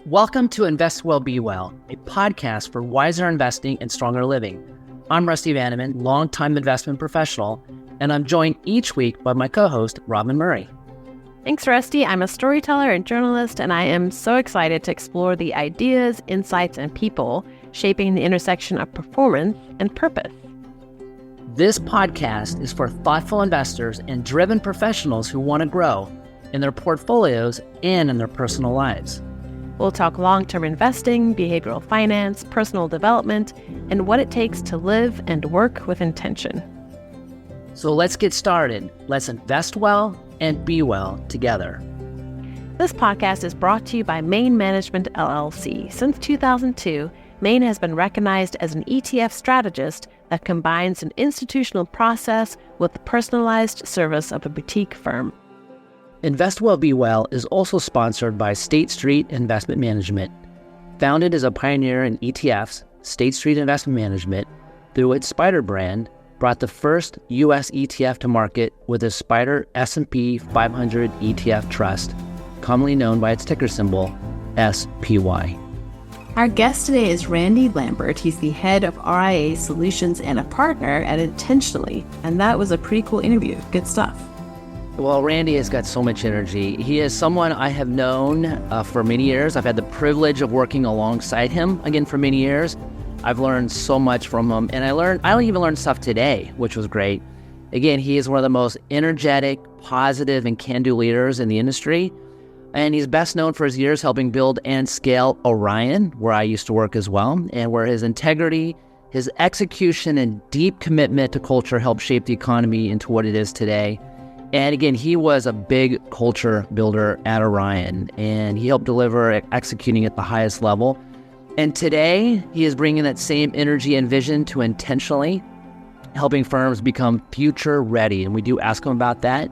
Welcome to Invest Well, Be Well, a podcast for wiser investing and stronger living. I'm Rusty Vanneman, longtime investment professional, and I'm joined each week by my co-host, Robin Murray. Thanks, Rusty. I'm a storyteller and journalist, and I am so excited to explore the ideas, insights, and people shaping the intersection of performance and purpose. This podcast is for thoughtful investors and driven professionals who want to grow in their portfolios and in their personal lives. We'll talk long-term investing, behavioral finance, personal development, and what it takes to live and work with intention. So let's get started. Let's invest well and be well together. This podcast is brought to you by Main Management LLC. Since 2002, Main has been recognized as an ETF strategist that combines an institutional process with the personalized service of a boutique firm. Invest Well, Be Well is also sponsored by State Street Investment Management. Founded as a pioneer in ETFs, State Street Investment Management, through its SPDR brand, brought the first U.S. ETF to market with a SPDR S&P 500 ETF trust, commonly known by its ticker symbol, SPY. Our guest today is Randy Lambert. He's the head of RIA Solutions and a partner at Intentionally. And that was a pretty cool interview. Good stuff. Well, Randy has got so much energy. He is someone I have known for many years. I've had the privilege of working alongside him, again, for many years. I've learned so much from him. And I even learned stuff today, which was great. Again, he is one of the most energetic, positive, and can-do leaders in the industry. And he's best known for his years helping build and scale Orion, where I used to work as well, and where his integrity, his execution, and deep commitment to culture helped shape the economy into what it is today. And again, he was a big culture builder at Orion, and he helped deliver executing at the highest level. And today, he is bringing that same energy and vision to Intentionally, helping firms become future ready. And we do ask him about that,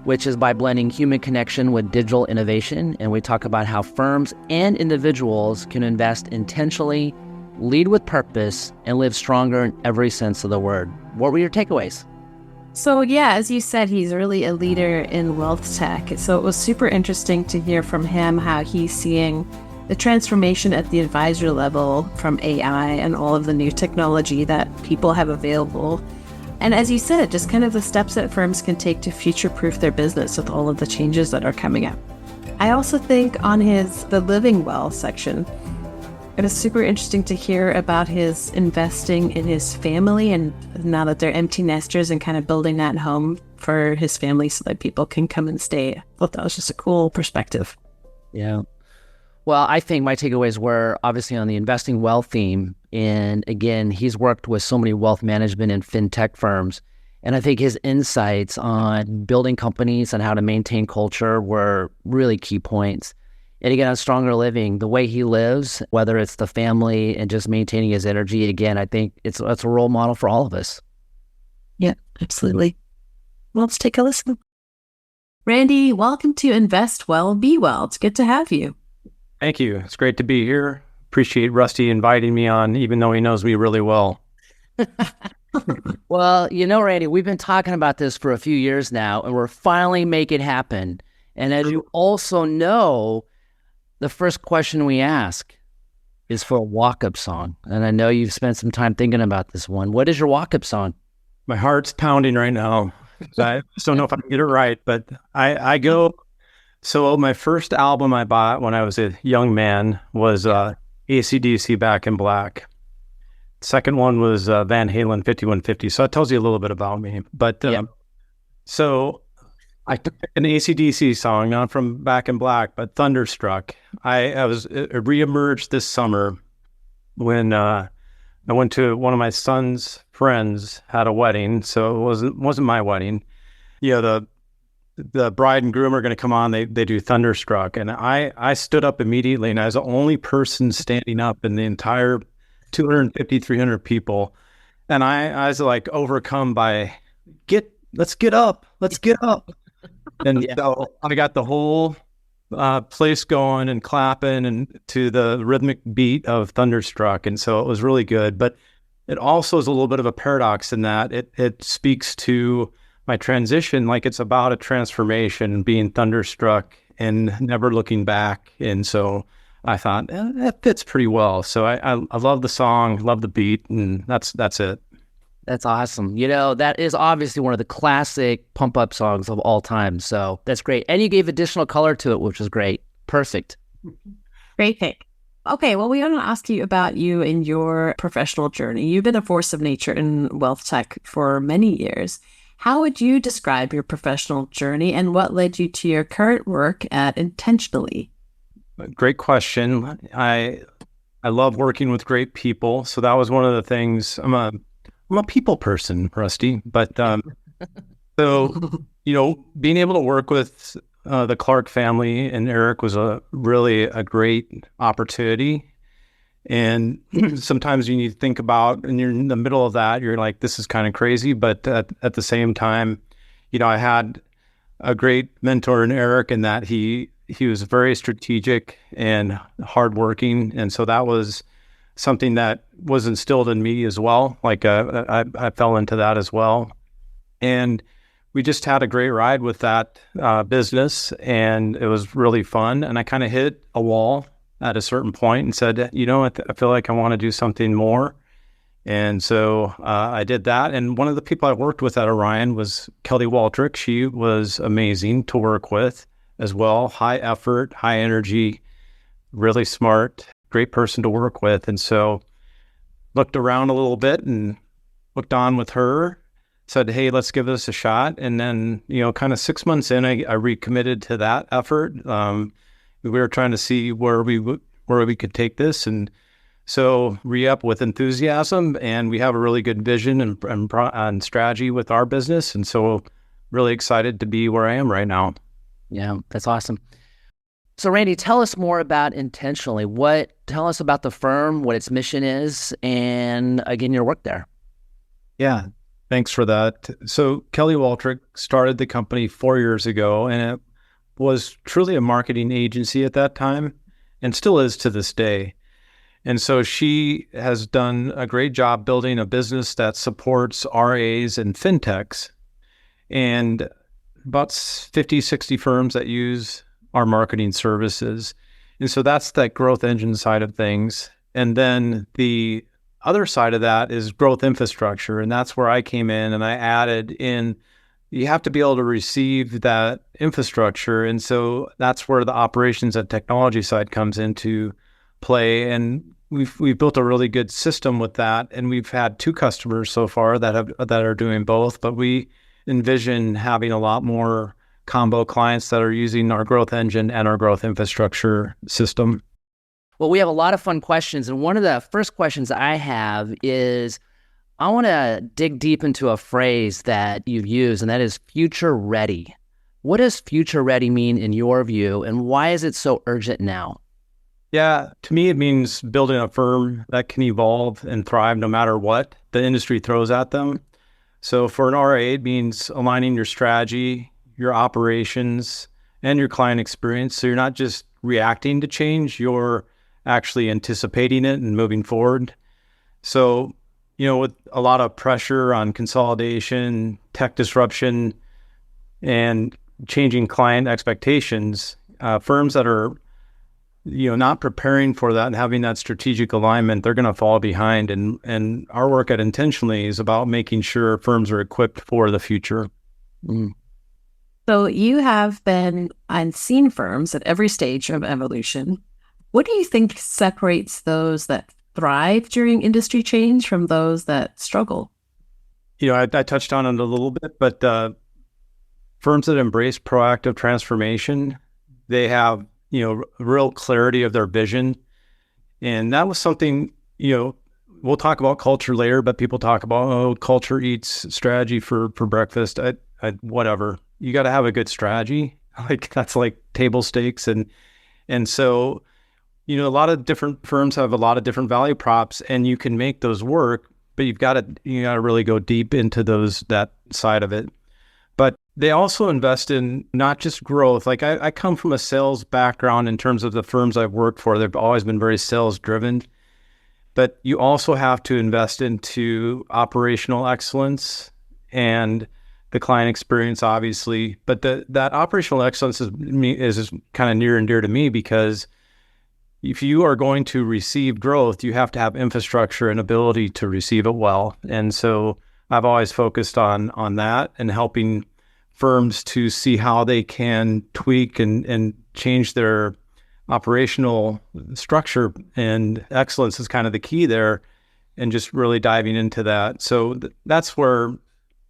which is by blending human connection with digital innovation. And we talk about how firms and individuals can invest intentionally, lead with purpose, and live stronger in every sense of the word. What were your takeaways? So yeah, as you said, he's really a leader in wealth tech. So it was super interesting to hear from him how he's seeing the transformation at the advisor level from AI and all of the new technology that people have available. And as you said, just kind of the steps that firms can take to future-proof their business with all of the changes that are coming up. I also think on the living well section, it was super interesting to hear about his investing in his family and now that they're empty nesters and kind of building that home for his family so that people can come and stay. I thought that was just a cool perspective. Yeah. Well, I think my takeaways were obviously on the investing well theme. And again, he's worked with so many wealth management and fintech firms. And I think his insights on building companies and how to maintain culture were really key points. And again, on stronger living, the way he lives, whether it's the family and just maintaining his energy, again, I think it's a role model for all of us. Yeah, absolutely. Well, let's take a listen. Randy, welcome to Invest Well, Be Well. It's good to have you. Thank you. It's great to be here. Appreciate Rusty inviting me on, even though he knows me really well. Well, Randy, we've been talking about this for a few years now, and we're finally making it happen. And as you also know, the first question we ask is for a walk-up song. And I know you've spent some time thinking about this one. What is your walk-up song? My heart's pounding right now. I just don't know if I can get it right, but I go... So my first album I bought when I was a young man was AC/DC Back in Black. Second one was Van Halen 5150. So that tells you a little bit about me. But so I took an AC/DC song, not from Back in Black, but Thunderstruck. I reemerged this summer when I went to one of my son's friends had a wedding. So it wasn't my wedding. The bride and groom are going to come on. They do Thunderstruck. And I stood up immediately, and I was the only person standing up in the entire 250, 300 people. And I was like overcome by, let's get up. And so I got the whole place going and clapping and to the rhythmic beat of Thunderstruck. And so it was really good. But it also is a little bit of a paradox in that it speaks to my transition, like it's about a transformation, being thunderstruck and never looking back. And so I thought that fits pretty well. So I love the song, love the beat, and that's it. That's awesome. That is obviously one of the classic pump up songs of all time. So that's great. And you gave additional color to it, which was great. Perfect. Great pick. Okay, well, we want to ask you about you and your professional journey. You've been a force of nature in wealth tech for many years. How would you describe your professional journey and what led you to your current work at Intentionally? Great question. I love working with great people. So that was one of the things. I'm a people person, Rusty. But so being able to work with the Clark family and Eric was really a great opportunity. And sometimes when you think about, and you're in the middle of that, you're like, this is kind of crazy. But at the same time, I had a great mentor in Eric in that he was very strategic and hardworking. And so that was something that was instilled in me as well. Like I fell into that as well. And we just had a great ride with that business, and it was really fun. And I kind of hit a wall at a certain point and said, I feel like I want to do something more. And so I did that. And one of the people I worked with at Orion was Kelly Waldrick. She was amazing to work with as well. High effort, high energy, really smart, great person to work with. And so looked around a little bit and looked on with her, said, hey, let's give this a shot. And then, kind of 6 months in, I recommitted to that effort. We were trying to see where we could take this. And so re-up with enthusiasm, and we have a really good vision and strategy with our business. And so really excited to be where I am right now. Yeah, that's awesome. So Randy, tell us more about Intentionally. Tell us about the firm, what its mission is, and again, your work there. Yeah, thanks for that. So Kelly Waldrick started the company 4 years ago, and it was truly a marketing agency at that time and still is to this day. And so she has done a great job building a business that supports RAs and fintechs, and about 50, 60 firms that use our marketing services. And so that's that growth engine side of things. And then the other side of that is growth infrastructure. And that's where I came in and I added in, you have to be able to receive that infrastructure. And so that's where the operations and technology side comes into play. And we've built a really good system with that. And we've had 2 customers so far that are doing both, but we envision having a lot more combo clients that are using our growth engine and our growth infrastructure system. Well, we have a lot of fun questions. And one of the first questions I have is, I want to dig deep into a phrase that you've used, and that is future ready. What does future ready mean in your view, and why is it so urgent now? Yeah, to me, it means building a firm that can evolve and thrive no matter what the industry throws at them. So for an RA, it means aligning your strategy, your operations, and your client experience. So you're not just reacting to change, you're actually anticipating it and moving forward. So, with a lot of pressure on consolidation, tech disruption, and changing client expectations, firms that are, not preparing for that and having that strategic alignment, they're going to fall behind. And our work at Intentionally is about making sure firms are equipped for the future. Mm. So you have been and seen firms at every stage of evolution. What do you think separates those that thrive during industry change from those that struggle? I touched on it a little bit, but firms that embrace proactive transformation, they have, real clarity of their vision. And that was something, we'll talk about culture later, but people talk about, culture eats strategy for breakfast. Whatever. You got to have a good strategy. Like that's like table stakes. And so, a lot of different firms have a lot of different value props, and you can make those work, but you got to really go deep into that side of it. But they also invest in not just growth. Like I come from a sales background in terms of the firms I've worked for. They've always been very sales driven, but you also have to invest into operational excellence and the client experience, obviously. But that operational excellence is kind of near and dear to me because if you are going to receive growth, you have to have infrastructure and ability to receive it well. And so I've always focused on that and helping firms to see how they can tweak and change their operational structure, and excellence is kind of the key there, and just really diving into that. So that's where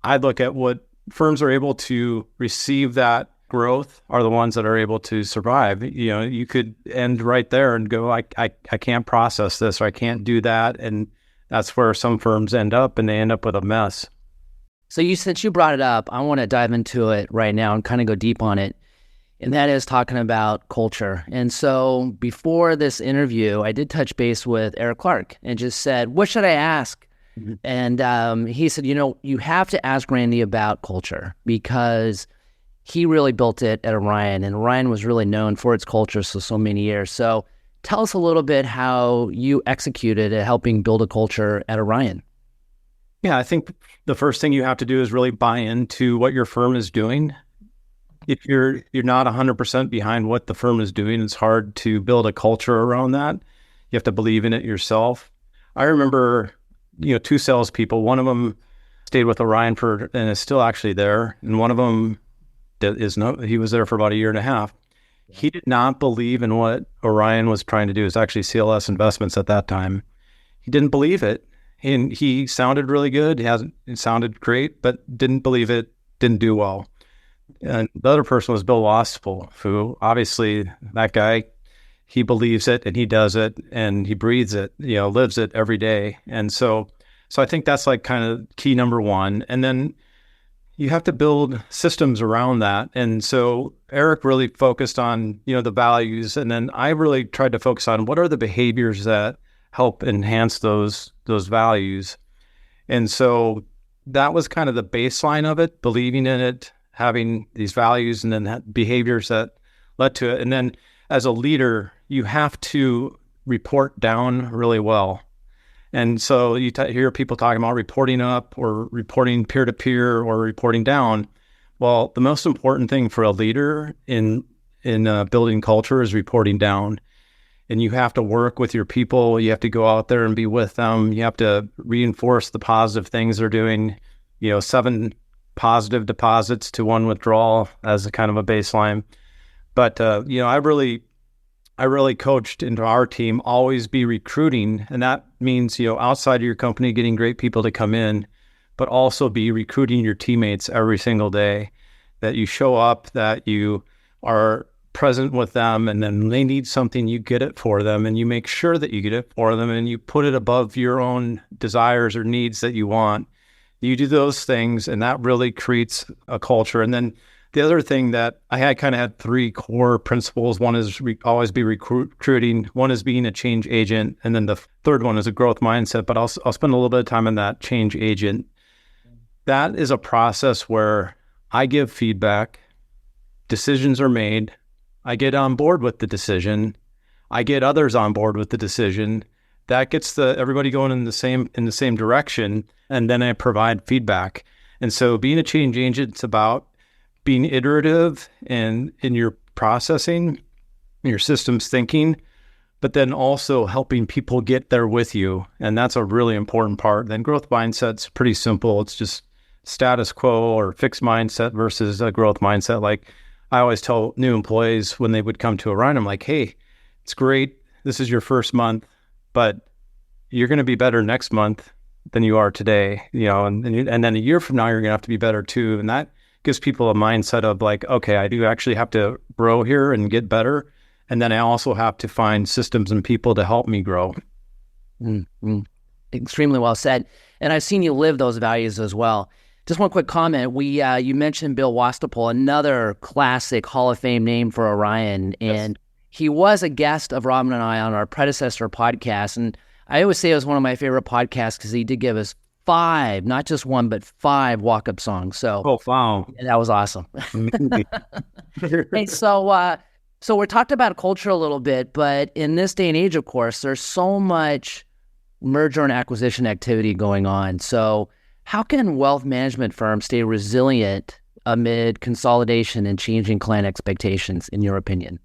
I look at what firms are able to receive that growth are the ones that are able to survive. You could end right there and go, I can't process this, or I can't do that. And that's where some firms end up, and they end up with a mess. So since you brought it up, I want to dive into it right now and kind of go deep on it. And that is talking about culture. And so before this interview, I did touch base with Eric Clark and just said, what should I ask? Mm-hmm. And he said, you have to ask Randy about culture, because he really built it at Orion, and Orion was really known for its culture so many years. So tell us a little bit how you executed at helping build a culture at Orion. Yeah, I think the first thing you have to do is really buy into what your firm is doing. If you're not 100% behind what the firm is doing, it's hard to build a culture around that. You have to believe in it yourself. I remember, two salespeople. One of them stayed with Orion and is still actually there, and one of them he was there for about a year and a half. He did not believe in what Orion was trying to do. It was actually CLS Investments at that time. He didn't believe it. And he sounded really good. It sounded great, but didn't believe it, didn't do well. And the other person was Bill Wastful, who obviously, that guy, he believes it and he does it and he breathes it, lives it every day. And so I think that's like kind of key number one. And then you have to build systems around that. And so Eric really focused on, the values. And then I really tried to focus on what are the behaviors that help enhance those values. And so that was kind of the baseline of it, believing in it, having these values, and then behaviors that led to it. And then as a leader, you have to report down really well. And so you hear people talking about reporting up or reporting peer-to-peer or reporting down. Well, the most important thing for a leader in building culture is reporting down. And you have to work with your people. You have to go out there and be with them. You have to reinforce the positive things they're doing. 7 positive deposits to 1 withdrawal as a kind of a baseline. But I really coached into our team always be recruiting, and that means outside of your company getting great people to come in, but also be recruiting your teammates every single day. That you show up, that you are present with them, and then when they need something, you get it for them, and you make sure that you get it for them, and you put it above your own desires or needs that you want. You do those things, and that really creates a culture. And then the other thing that I had 3 core principles. One is always be recruiting. One is being a change agent. And then the third one is a growth mindset, but I'll spend a little bit of time on that change agent. That is a process where I give feedback, decisions are made, I get on board with the decision, I get others on board with the decision. That gets everybody going in the same direction, and then I provide feedback. And so being a change agent is about being iterative in your processing, your systems thinking, but then also helping people get there with you. And that's a really important part. Then growth mindset's pretty simple. It's just status quo or fixed mindset versus a growth mindset. Like I always tell new employees when they would come to Orion, I'm like, hey, it's great. This is your first month, but you're going to be better next month than you are today, and then a year from now, you're going to have to be better too. And that gives people a mindset of like, okay, I do actually have to grow here and get better. And then I also have to find systems and people to help me grow. Mm-hmm. Extremely well said. And I've seen you live those values as well. Just one quick comment. You mentioned Bill Wastapole, another classic Hall of Fame name for Orion. And he was a guest of Robin and I on our predecessor podcast. And I always say it was one of my favorite podcasts because he did give us 5, not just 1, but 5 walk-up songs. So, oh, wow. That was awesome. Hey, so we talked about culture a little bit, but in this day and age, of course, there's so much merger and acquisition activity going on. So how can wealth management firms stay resilient amid consolidation and changing client expectations, in your opinion?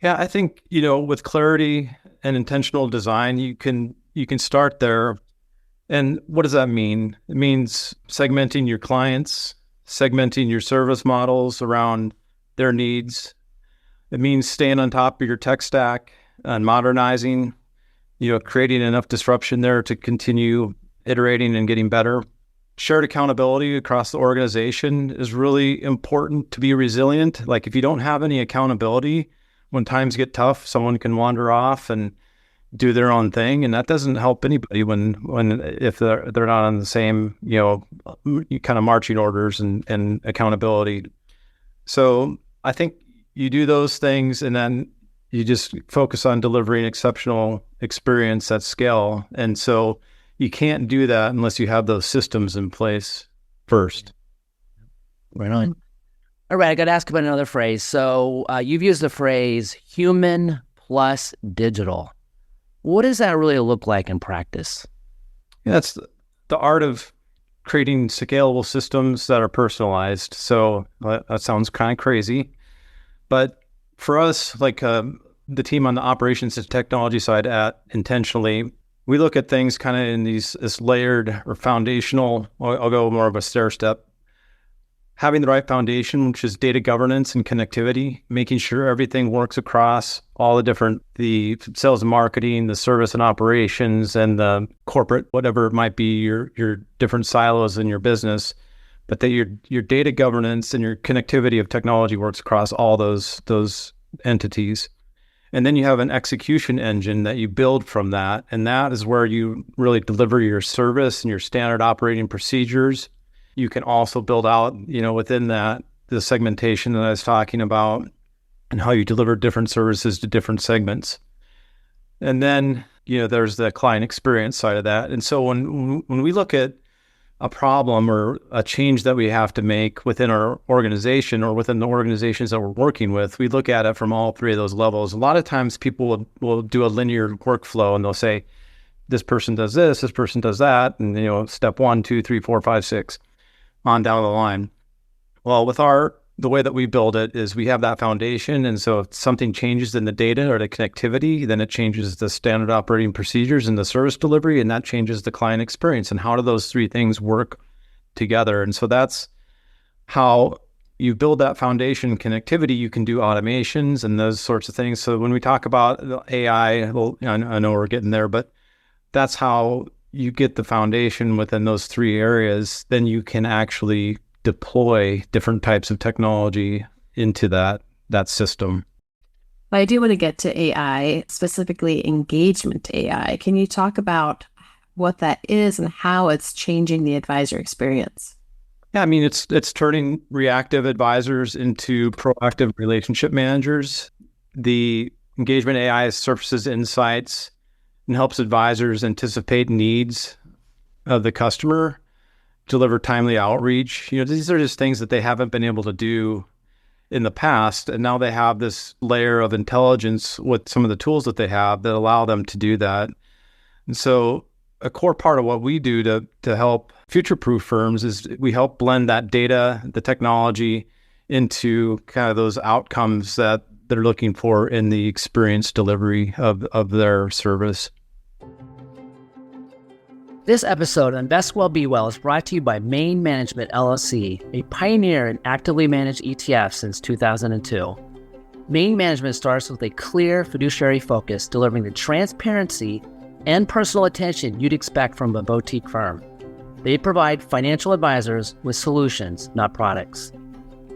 Yeah, I think, with clarity and intentional design, you can start there. And what does that mean? It means segmenting your clients, segmenting your service models around their needs. It means staying on top of your tech stack and modernizing, creating enough disruption there to continue iterating and getting better. Shared accountability across the organization is really important to be resilient. Like if you don't have any accountability, when times get tough, someone can wander off and do their own thing, and that doesn't help anybody if they're not on the same kind of marching orders and accountability. So I think you do those things, and then you just focus on delivering exceptional experience at scale. And so you can't do that unless you have those systems in place first. Right on. All right, I got to ask about another phrase. So you've used the phrase human plus digital. What does that really look like in practice? Yeah, that's the art of creating scalable systems that are personalized. So that sounds kind of crazy. But for us, like the team on the operations and technology side at Intentionally, we look at things kind of in this layered or foundational, I'll go more of a stair step. Having the right foundation, which is data governance and connectivity, making sure everything works across all the sales and marketing, the service and operations, and the corporate, whatever it might be, your different silos in your business, but that your data governance and your connectivity of technology works across all those entities. And then you have an execution engine that you build from that. And that is where you really deliver your service and your standard operating procedures. You can also build out, within that, the segmentation that I was talking about and how you deliver different services to different segments. And then, there's the client experience side of that. And so when we look at a problem or a change that we have to make within our organization or within the organizations that we're working with, we look at it from all three of those levels. A lot of times people will do a linear workflow and they'll say, this person does this person does that, and step 1, 2, 3, 4, 5, 6. On down the line. Well, with the way that we build it is we have that foundation. And so if something changes in the data or the connectivity, then it changes the standard operating procedures and the service delivery, and that changes the client experience. And how do those three things work together? And so that's how you build that foundation connectivity. You can do automations and those sorts of things. So when we talk about AI, well, I know we're getting there, but that's how you get the foundation within those three areas. Then you can actually deploy different types of technology into that system. But I do want to get to AI, specifically engagement AI. Can you talk about what that is and how it's changing the advisor experience? Yeah, I mean, it's turning reactive advisors into proactive relationship managers. The engagement AI surfaces insights and helps advisors anticipate needs of the customer, deliver timely outreach. These are just things that they haven't been able to do in the past. And now they have this layer of intelligence with some of the tools that they have that allow them to do that. And so a core part of what we do to help future-proof firms is we help blend that data, the technology, into kind of those outcomes that they're looking for in the experience delivery of their service. This episode of Invest Well, Be Well is brought to you by Main Management LLC, a pioneer in actively managed ETFs since 2002. Main Management starts with a clear fiduciary focus, delivering the transparency and personal attention you'd expect from a boutique firm. They provide financial advisors with solutions, not products.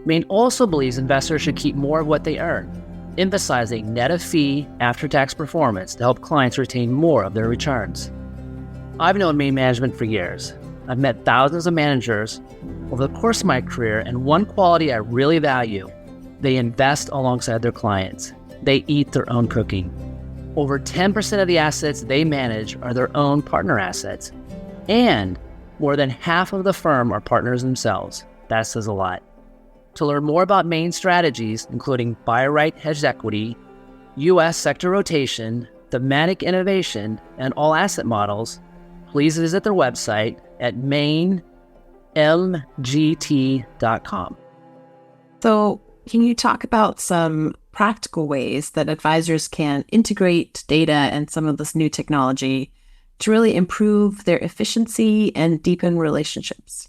Main also believes investors should keep more of what they earn, emphasizing net of fee after-tax performance to help clients retain more of their returns. I've known Main Management for years. I've met thousands of managers over the course of my career, and one quality I really value: they invest alongside their clients. They eat their own cooking. Over 10% of the assets they manage are their own partner assets, and more than half of the firm are partners themselves. That says a lot. To learn more about Main strategies, including buy right hedged equity, U.S. sector rotation, thematic innovation, and all asset models, please visit their website at mainmgt.com. So Can you talk about some practical ways that advisors can integrate data and some of this new technology to really improve their efficiency and deepen relationships?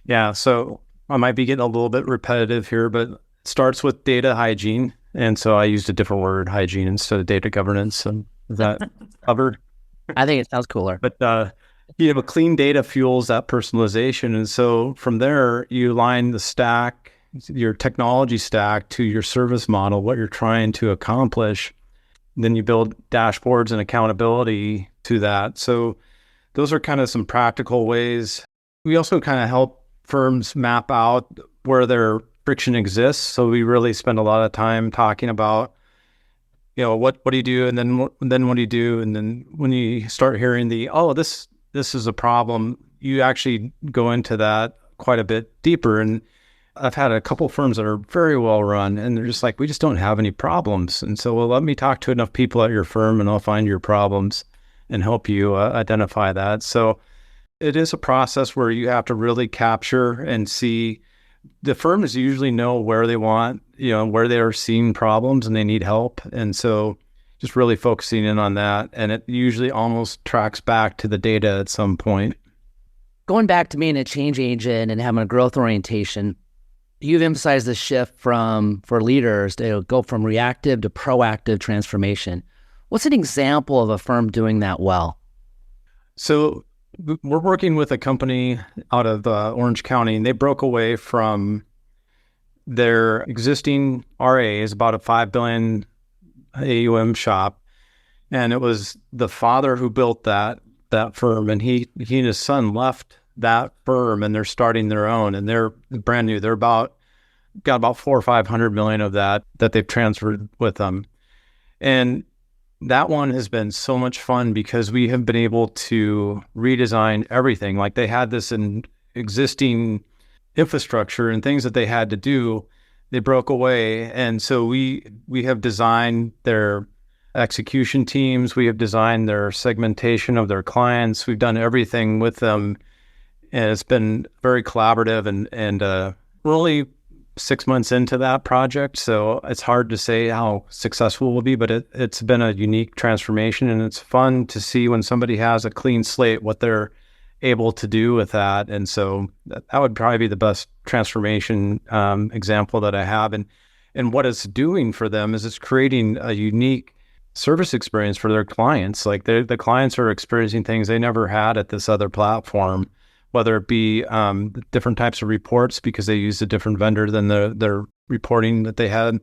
Yeah, so I might be getting a little bit repetitive here, but it starts with data hygiene. And so I used a different word, hygiene, instead of data governance. And is that covered? I think it sounds cooler. But clean data fuels that personalization. And so from there, you align the stack, your technology stack, to your service model, what you're trying to accomplish. Then you build dashboards and accountability to that. So those are kind of some practical ways. We also kind of help firms map out where their friction exists. So we really spend a lot of time talking about, what do you do? And then what do you do? And then when you start hearing this is a problem, you actually go into that quite a bit deeper. And I've had a couple firms that are very well run, and they're just like, we just don't have any problems. And so, well, let me talk to enough people at your firm and I'll find your problems and help you identify that. So it is a process where you have to really capture and see. The firms usually know where they want, where they're seeing problems and they need help. And so just really focusing in on that. And it usually almost tracks back to the data at some point. Going back to being a change agent and having a growth orientation, you've emphasized the shift for leaders to go from reactive to proactive transformation. What's an example of a firm doing that well? So we're working with a company out of Orange County, and they broke away from their existing RAs, about a $5 billion AUM shop. And it was the father who built that firm, and he and his son left that firm, and they're starting their own, and they're brand new. They're got about 400 or 500 million of that they've transferred with them. And that one has been so much fun because we have been able to redesign everything. Like, they had this existing infrastructure and things that they had to do. They broke away. And so we have designed their execution teams. We have designed their segmentation of their clients. We've done everything with them. And it's been very collaborative, and we're only 6 months into that project. So it's hard to say how successful it will be, but it's been a unique transformation, and it's fun to see when somebody has a clean slate, what they're able to do with that. And so that would probably be the best transformation example that I have. And what it's doing for them is it's creating a unique service experience for their clients. Like, the clients are experiencing things they never had at this other platform, whether it be different types of reports because they used a different vendor than their reporting that they had,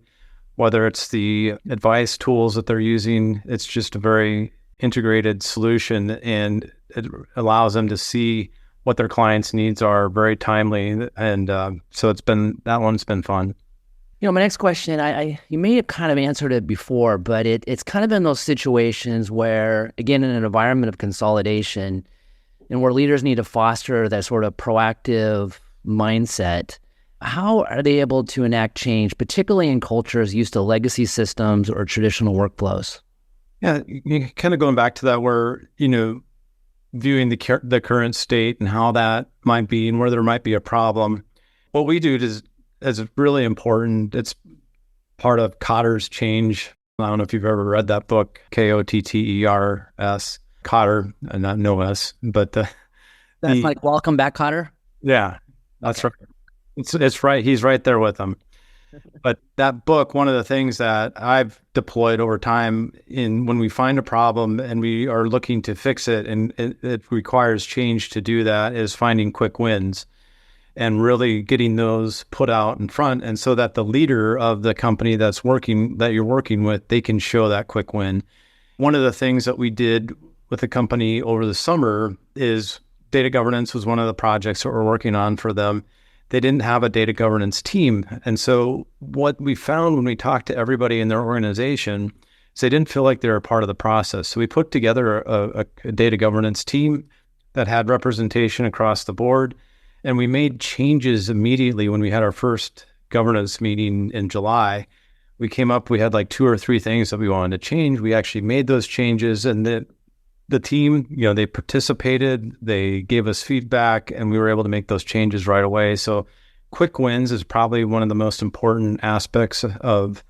whether it's the advice tools that they're using. It's just a very integrated solution, and it allows them to see what their clients' needs are very timely. And so that one's been fun. My next question, you may have kind of answered it before, but it's kind of in those situations where, again, in an environment of consolidation, and where leaders need to foster that sort of proactive mindset, how are they able to enact change, particularly in cultures used to legacy systems or traditional workflows? Yeah, you kind of going back to that, where, viewing the current state and how that might be and where there might be a problem. What we do is really important. It's part of Kotter's change. I don't know if you've ever read that book, Kotters. Kotter, and not no S, but that's like welcome back, Kotter. Yeah, that's okay. Right. It's right. He's right there with them. But that book, one of the things that I've deployed over time when we find a problem and we are looking to fix it, and it requires change to do that, is finding quick wins and really getting those put out in front, and so that the leader of the company that you're working with, they can show that quick win. One of the things that we did with the company over the summer is data governance was one of the projects that we're working on for them. They didn't have a data governance team. And so what we found when we talked to everybody in their organization is they didn't feel like they were a part of the process. So we put together a data governance team that had representation across the board. And we made changes immediately when we had our first governance meeting in July. We had like 2 or 3 things that we wanted to change. We actually made those changes, and the team, they participated, they gave us feedback, and we were able to make those changes right away. So quick wins is probably one of the most important aspects of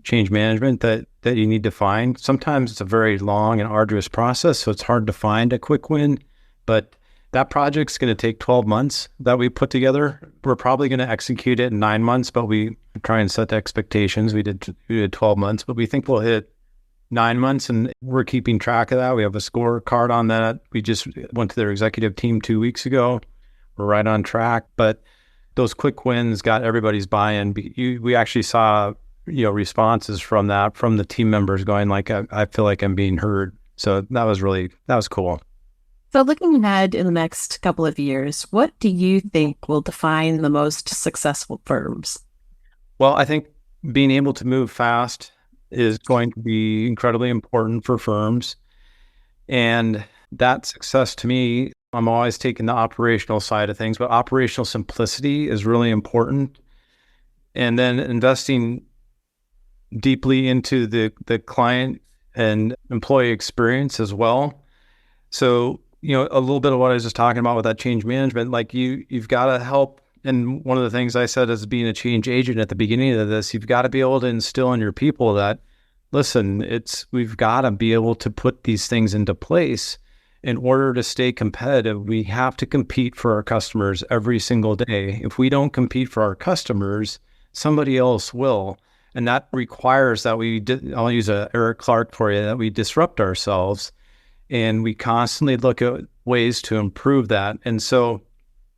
change management that you need to find. Sometimes it's a very long and arduous process, so it's hard to find a quick win, but that project's going to take 12 months that we put together. We're probably going to execute it in 9 months, but we try and set the expectations. We did 12 months, but we think we'll hit 9 months, and we're keeping track of that. We have a scorecard on that. We just went to their executive team 2 weeks ago. We're right on track, but those quick wins got everybody's buy-in. We actually saw responses from the team members going like, I feel like I'm being heard. So that was cool. So looking ahead in the next couple of years, what do you think will define the most successful firms? Well, I think being able to move fast is going to be incredibly important for firms. And that success to me, I'm always taking the operational side of things, but operational simplicity is really important. And then investing deeply into the client and employee experience as well. So, a little bit of what I was just talking about with that change management, like you've got to help. And one of the things I said as being a change agent at the beginning of this, you've got to be able to instill in your people that, listen, we've got to be able to put these things into place in order to stay competitive. We have to compete for our customers every single day. If we don't compete for our customers, somebody else will. And that requires that I'll use a Eric Clark for you, that we disrupt ourselves and we constantly look at ways to improve that. And so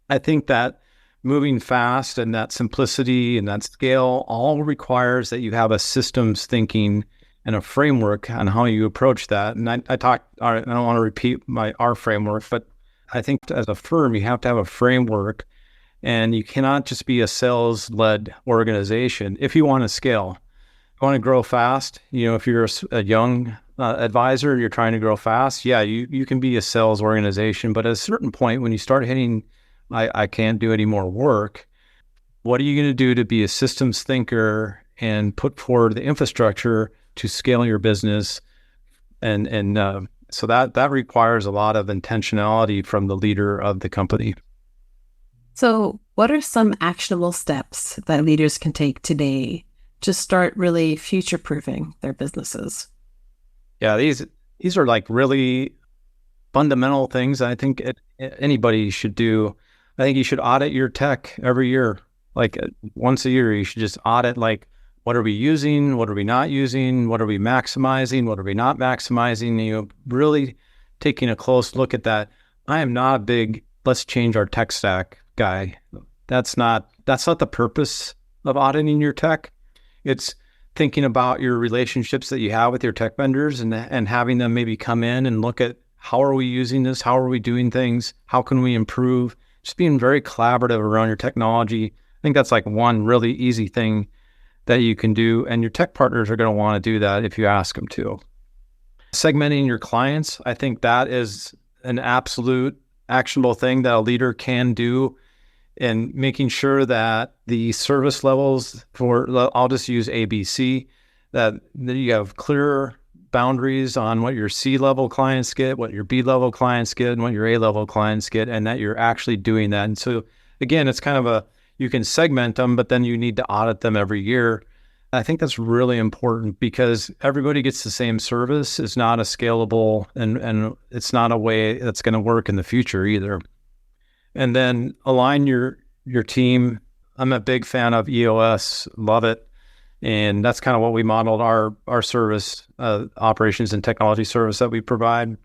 I think that moving fast and that simplicity and that scale all requires that you have a systems thinking and a framework on how you approach that. And I don't want to repeat our framework, but I think as a firm, you have to have a framework, and you cannot just be a sales-led organization if you want to scale. You want to grow fast. If you're a young advisor, you're trying to grow fast. Yeah, you can be a sales organization, but at a certain point, when you start hitting, I can't do any more work. What are you going to do to be a systems thinker and put forward the infrastructure to scale your business? And so that requires a lot of intentionality from the leader of the company. So what are some actionable steps that leaders can take today to start really future-proofing their businesses? Yeah, these are like really fundamental things I think anybody should do. I think you should audit your tech every year. Like once a year, you should just audit, like, what are we using? What are we not using? What are we maximizing? What are we not maximizing? Really taking a close look at that. I am not a big, let's change our tech stack guy. That's not the purpose of auditing your tech. It's thinking about your relationships that you have with your tech vendors and having them maybe come in and look at, how are we using this? How are we doing things? How can we improve? Just being very collaborative around your technology. I think that's like one really easy thing that you can do. And your tech partners are going to want to do that if you ask them to. Segmenting your clients, I think that is an absolute actionable thing that a leader can do, and making sure that the service levels I'll just use ABC, that you have clear boundaries on what your C-level clients get, what your B-level clients get, and what your A-level clients get, and that you're actually doing that. And so again, it's kind of you can segment them, but then you need to audit them every year. I think that's really important, because everybody gets the same service. It's not a scalable, and it's not a way that's going to work in the future either. And then align your team. I'm a big fan of EOS, love it. And that's kind of what we modeled our service, operations and technology service that we provide.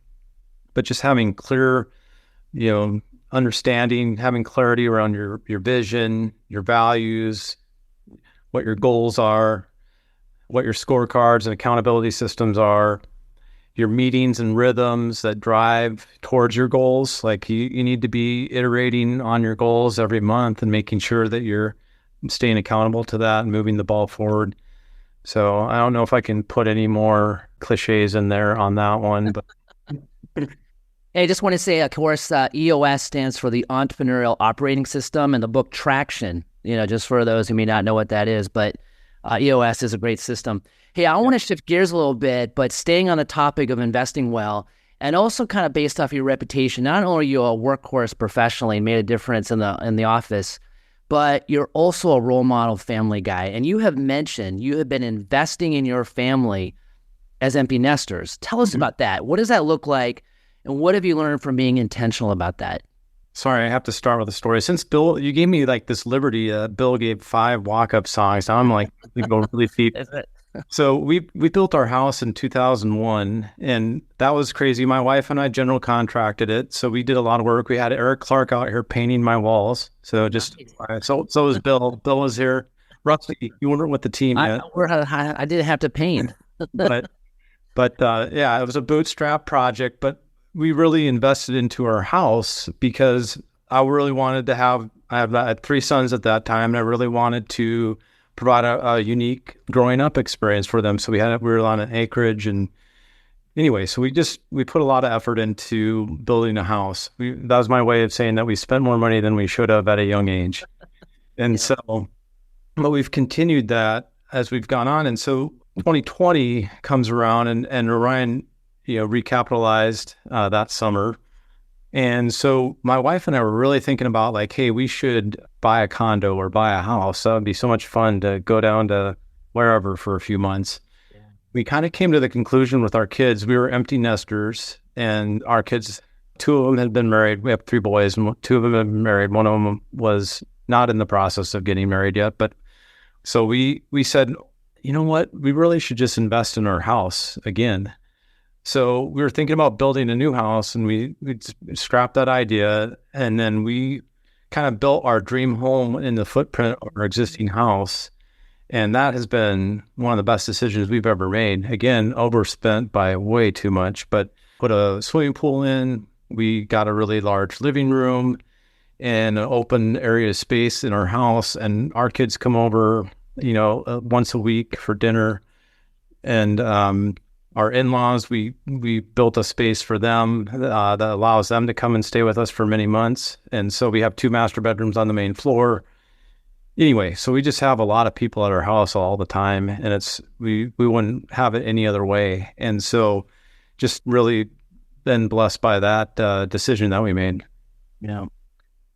But just having clear, understanding, having clarity around your vision, your values, what your goals are, what your scorecards and accountability systems are, your meetings and rhythms that drive towards your goals. Like you need to be iterating on your goals every month and making sure that you're staying accountable to that and moving the ball forward. So I don't know if I can put any more cliches in there on that one, but Hey, I just want to say, of course, EOS stands for the Entrepreneurial Operating System, and the book Traction, just for those who may not know what that is, but EOS is a great system. Hey, I want to shift gears a little bit, but staying on the topic of investing well, and also kind of based off your reputation. Not only are you a workhorse professionally and made a difference in the office, but you're also a role model family guy. And you have mentioned you have been investing in your family as empty nesters. Tell us about that. What does that look like? And what have you learned from being intentional about that? Sorry, I have to start with a story. Since Bill, you gave me like this liberty, Bill gave 5 walk-up songs. Now I'm like, go really deep. So we built our house in 2001, and that was crazy. My wife and I general contracted it, so we did a lot of work. We had Eric Clark out here painting my walls. So so was Bill. Bill was here. Rusty, you weren't with the team yet. I didn't have to paint, but yeah, it was a bootstrap project. But we really invested into our house because I really wanted to have. I had 3 sons at that time, and I really wanted to provide a unique growing up experience for them. So we were on an acreage, and anyway, so we put a lot of effort into building a house. That was my way of saying that we spent more money than we should have at a young age. And so, but we've continued that as we've gone on. And so 2020 comes around, and Orion, recapitalized that summer. And so my wife and I were really thinking about like, hey, we should buy a condo or buy a house. That would be so much fun to go down to wherever for a few months. Yeah. We kind of came to the conclusion with our kids, we were empty nesters, and our kids, 2 of them had been married. We have 3 boys, and 2 of them had been married. One of them was not in the process of getting married yet. But so we said, you know what, we really should just invest in our house again. So we were thinking about building a new house, and we scrapped that idea, and then we kind of built our dream home in the footprint of our existing house. And that has been one of the best decisions we've ever made. Again, overspent by way too much, but put a swimming pool in. We got a really large living room and an open area of space in our house. And our kids come over, once a week for dinner. And our in-laws, we built a space for them that allows them to come and stay with us for many months. And so we have 2 master bedrooms on the main floor. Anyway, so we just have a lot of people at our house all the time, and we wouldn't have it any other way. And so just really been blessed by that decision that we made. Yeah.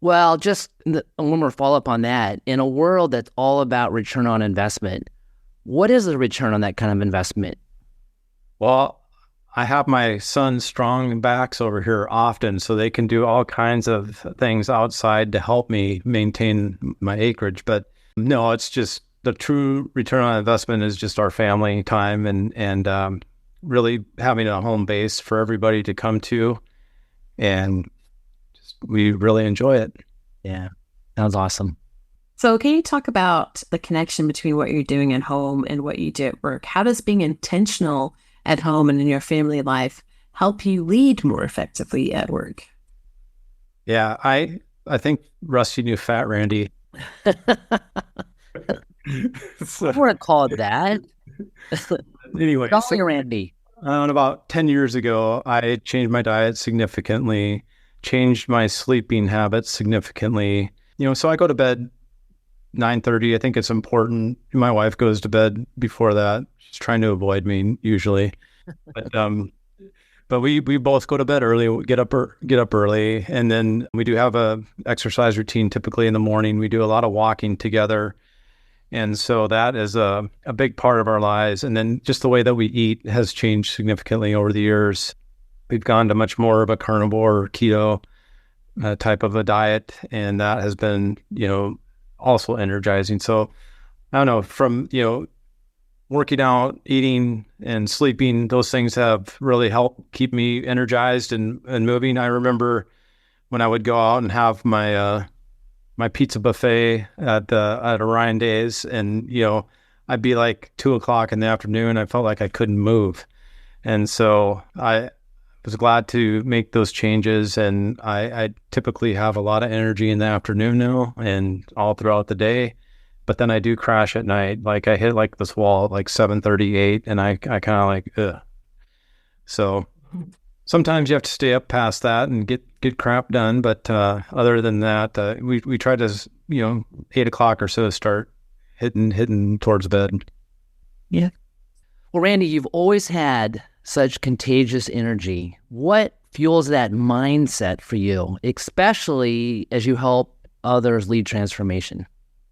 Well, just one more follow-up on that. In a world that's all about return on investment, what is the return on that kind of investment? Well, I have my son's strong backs over here often, so they can do all kinds of things outside to help me maintain my acreage. But no, it's just the true return on investment is just our family time and really having a home base for everybody to come to. And we really enjoy it. Yeah, sounds awesome. So can you talk about the connection between what you're doing at home and what you do at work? How does being intentional at home and in your family life help you lead more effectively at work? Yeah, I think Rusty knew Fat Randy. I wouldn't call it that. Anyway, Randy. About 10 years ago, I changed my diet significantly, changed my sleeping habits significantly. So I go to bed 9:30. I think it's important. My wife goes to bed before that. She's trying to avoid me usually, but we both go to bed early. We get up early, and then we do have a exercise routine. Typically in the morning, we do a lot of walking together, and so that is a big part of our lives. And then just the way that we eat has changed significantly over the years. We've gone to much more of a carnivore or keto type of a diet, and that has been also energizing. So I don't know, from working out, eating, and sleeping, those things have really helped keep me energized and moving. I remember when I would go out and have my my pizza buffet at Orion Days, and I'd be like 2:00 in the afternoon. I felt like I couldn't move, and so I was glad to make those changes. And I typically have a lot of energy in the afternoon now and all throughout the day. But then I do crash at night. Like I hit like this wall at like 7:38, and I kind of like, ugh. So sometimes you have to stay up past that and get crap done. But other than that, we try to 8:00 or so start hitting towards bed. Yeah. Well, Randy, you've always had such contagious energy. What fuels that mindset for you, especially as you help others lead transformation?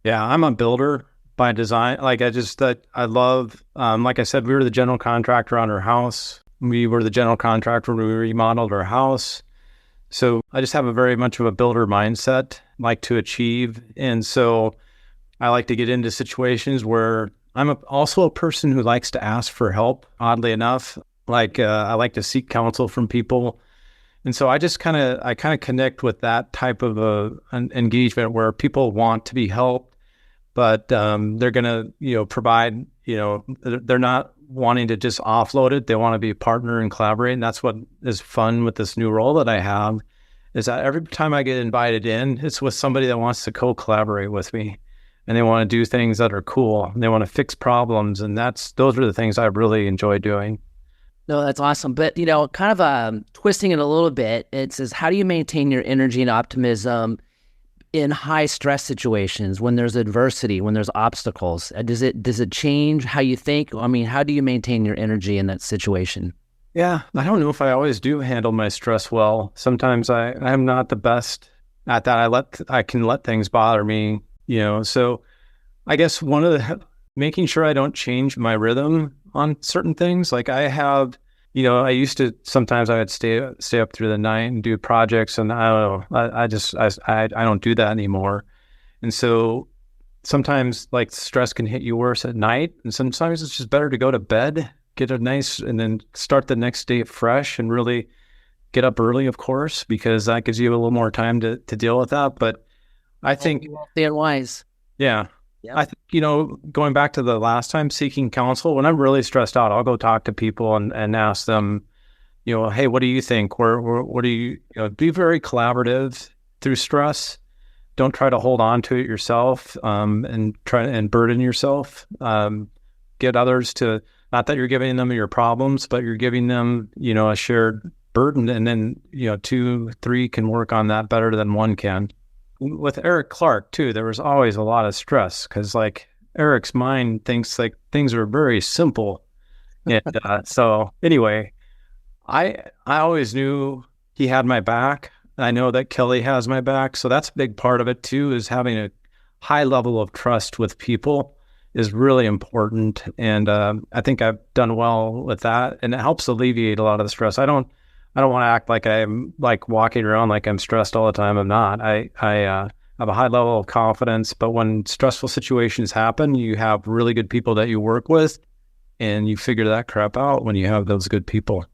Yeah, I'm a builder by design. Like I love, like I said, we were the general contractor on our house. We were the general contractor when we remodeled our house. So I just have a very much of a builder mindset, like to achieve. And so I like to get into situations where I'm also a person who likes to ask for help, oddly enough. Like I like to seek counsel from people. And so I kind of connect with that type of an engagement where people want to be helped, but they're going to, provide, they're not wanting to just offload it. They want to be a partner and collaborate. And that's what is fun with this new role that I have, is that every time I get invited in, it's with somebody that wants to co-collaborate with me, and they want to do things that are cool, and they want to fix problems. And those are the things I really enjoy doing. No, that's awesome. But, kind of twisting it a little bit, it says, how do you maintain your energy and optimism in high stress situations, when there's adversity, when there's obstacles? Does it change how you think? I mean, how do you maintain your energy in that situation? Yeah, I don't know if I always do handle my stress well. Sometimes I'm not the best at that. I can let things bother me, so I guess making sure I don't change my rhythm on certain things. Like I have, I used to, sometimes I would stay up through the night and do projects, and I don't know, I don't do that anymore. And so sometimes like stress can hit you worse at night, and sometimes it's just better to go to bed, and then start the next day fresh and really get up early, of course, because that gives you a little more time to deal with that. But I think wealthy and wise. Yeah. Yep. I think, going back to the last time, seeking counsel, when I'm really stressed out, I'll go talk to people and ask them, hey, what do you think? What do you, be very collaborative through stress. Don't try to hold on to it yourself, and try and burden yourself. Get others to, not that you're giving them your problems, but you're giving them, a shared burden. And then, 2, 3 can work on that better than one can. With Eric Clark too, there was always a lot of stress because like Eric's mind thinks like things are very simple. And so anyway, I always knew he had my back. I know that Kelly has my back. So that's a big part of it too, is having a high level of trust with people is really important. And I think I've done well with that, and it helps alleviate a lot of the stress. I don't want to act like I'm like walking around like I'm stressed all the time. I'm not. I have a high level of confidence, but when stressful situations happen, you have really good people that you work with, and you figure that crap out when you have those good people.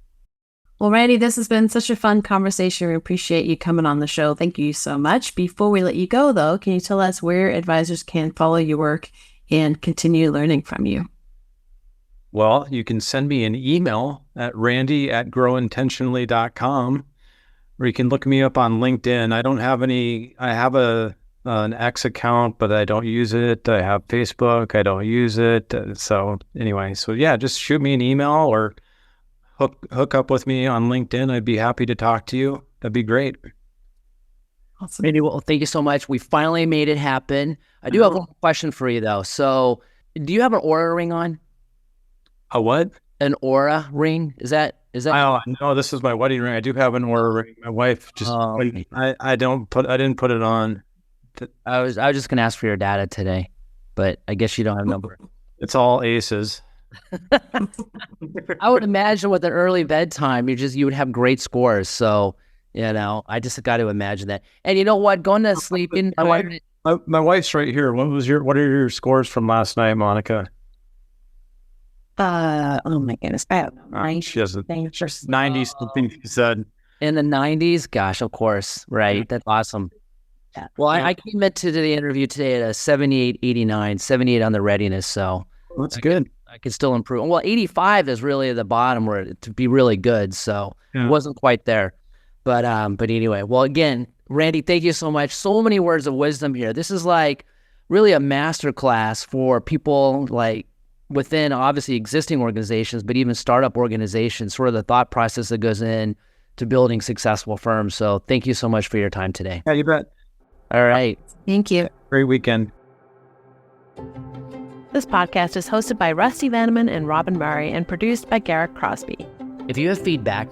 Well, Randy, this has been such a fun conversation. We appreciate you coming on the show. Thank you so much. Before we let you go, though, can you tell us where advisors can follow your work and continue learning from you? Well, you can send me an email at randy@growintentionally.com, or you can look me up on LinkedIn. I have an X account, but I don't use it. I have Facebook. I don't use it. So yeah, just shoot me an email or hook up with me on LinkedIn. I'd be happy to talk to you. That'd be great. Awesome. Randy, well, thank you so much. We finally made it happen. I do have one question for you though. So do you have an Aura ring on? A what? An Aura ring? Is that? Oh, no, this is my wedding ring. I do have an Aura ring. My wife just, I didn't put it on. I was just going to ask for your data today, but I guess you don't have number. It's all aces. I would imagine with an early bedtime, you would have great scores. So, I just got to imagine that. And you know what? Going to sleep in. My wife's right here. What are your scores from last night, Monica? Oh my goodness. I don't know. She has 90 something, she said. In the 90s? Gosh, of course. Right. That's awesome. Yeah. Well, I came into the interview today at a 78 on the readiness. So that's good. I could still improve. Well, 85 is really the bottom where to be really good. So it wasn't quite there. But anyway, well, again, Randy, thank you so much. So many words of wisdom here. This is like really a masterclass for people like within obviously existing organizations, but even startup organizations, sort of the thought process that goes in to building successful firms. So thank you so much for your time today. Yeah, you bet. All right. Thank you. Great weekend. This podcast is hosted by Rusty Vanneman and Robin Murray and produced by Garrett Crosby. If you have feedback,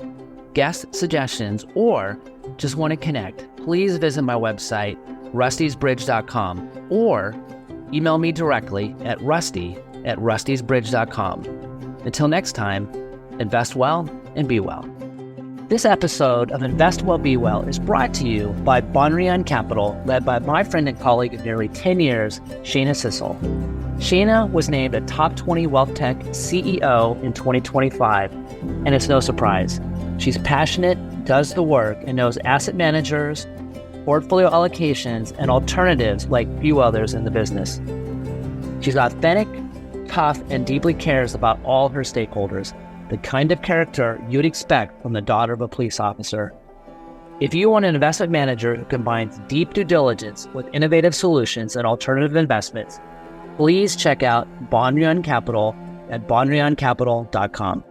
guest suggestions, or just want to connect, please visit my website, rustysbridge.com, or email me directly at rusty@rustysbridge.com. Until next time, invest well and be well. This episode of Invest Well, Be Well is brought to you by Orion Capital, led by my friend and colleague of nearly 10 years, Shana Sissel. Shana was named a top 20 wealth tech CEO in 2025, and it's no surprise. She's passionate, does the work, and knows asset managers, portfolio allocations, and alternatives like few others in the business. She's authentic, tough, and deeply cares about all her stakeholders, the kind of character you'd expect from the daughter of a police officer. If you want an investment manager who combines deep due diligence with innovative solutions and alternative investments, please check out Orion Capital at orioncapital.com.